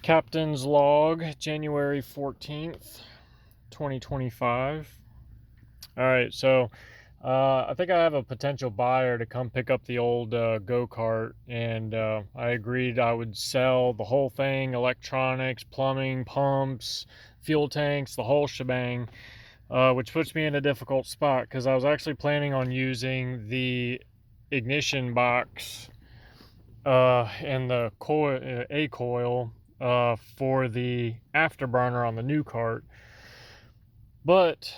Captain's log, January 14th, 2025. All right, so I think I have a potential buyer to come pick up the old go-kart, and I agreed I would sell the whole thing, electronics, plumbing, pumps, fuel tanks, the whole shebang, which puts me in a difficult spot because I was actually planning on using the ignition box and the coil, a coil for the afterburner on the new cart. But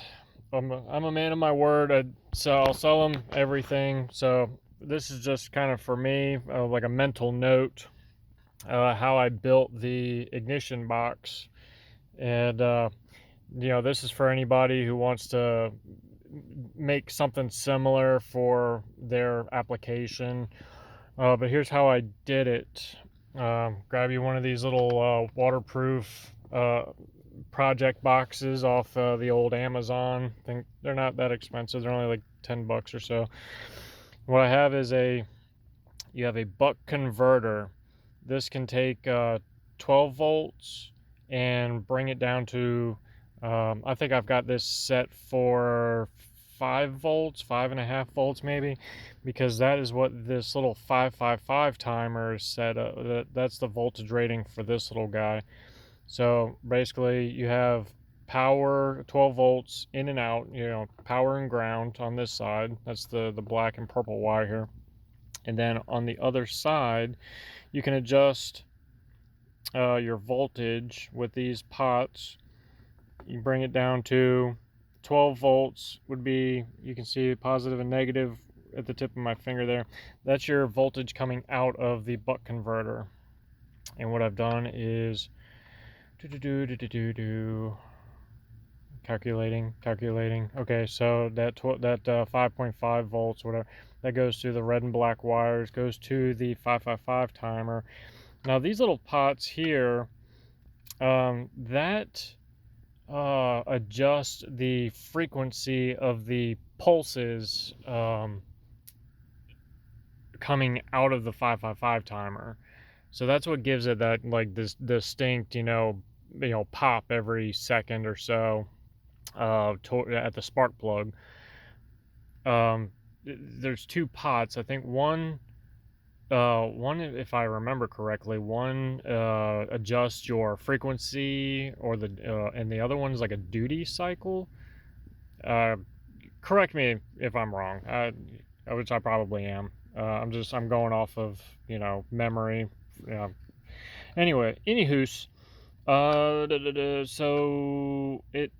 I'm a man of my word, so I'll sell them everything. So this is just kind of for me, like a mental note, how I built the ignition box. And, this is for anybody who wants to make something similar for their application. But here's how I did it. Grab you one of these little waterproof project boxes off the old Amazon. I think they're not that expensive. They're only like $10 or so. What I have is you have a buck converter. This can take 12 volts and bring it down to, I think I've got this set for 5 volts, 5.5 volts maybe, because that is what this little 555 timer is set up. That's the voltage rating for this little guy. So basically you have power 12 volts in and out, power and ground on this side. That's the black and purple wire here. And then on the other side, you can adjust your voltage with these pots. You bring it down to 12 volts would be, you can see positive and negative at the tip of my finger there. That's your voltage coming out of the buck converter. And what I've done is calculating. Okay, so that 5.5 volts, whatever, that goes through the red and black wires, goes to the 555 timer. Now these little pots here, that adjust the frequency of the pulses coming out of the 555 timer. So that's what gives it that like this distinct, pop every second or so at the spark plug. There's two pots. I think one, if I remember correctly, one adjusts your frequency, or and the other one is like a duty cycle. Correct me if I'm wrong, which I probably am. I'm going off of memory. Anyway, anywho's, so it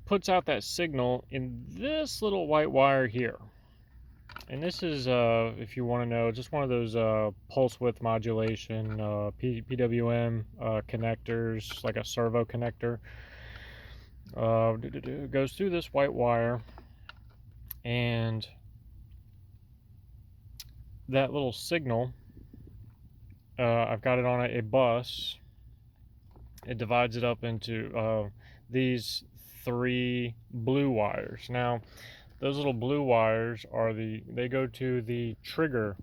puts out that signal in this little white wire here. And this is, if you want to know, just one of those pulse width modulation PWM connectors, like a servo connector. Goes through this white wire, and that little signal, I've got it on a bus. It divides it up into these 3 blue wires. Now, those little blue wires they go to the trigger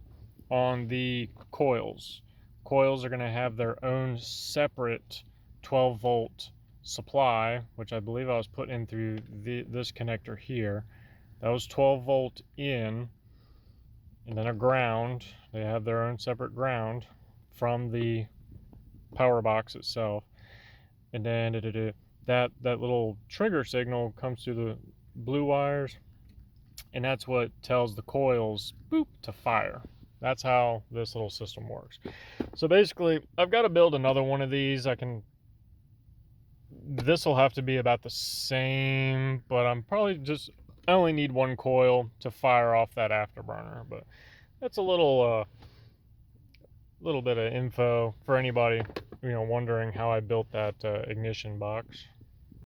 on the coils. Coils are going to have their own separate 12 volt supply, which I believe I was putting in through this connector here. That was 12 volt in, and then a ground. They have their own separate ground from the power box itself. And then that little trigger signal comes through the blue wires, and that's what tells the coils, boop, to fire. That's how this little system works. So basically, I've got to build another one of these. This will have to be about the same, but I only need one coil to fire off that afterburner. But that's a little bit of info for anybody wondering how I built that ignition box.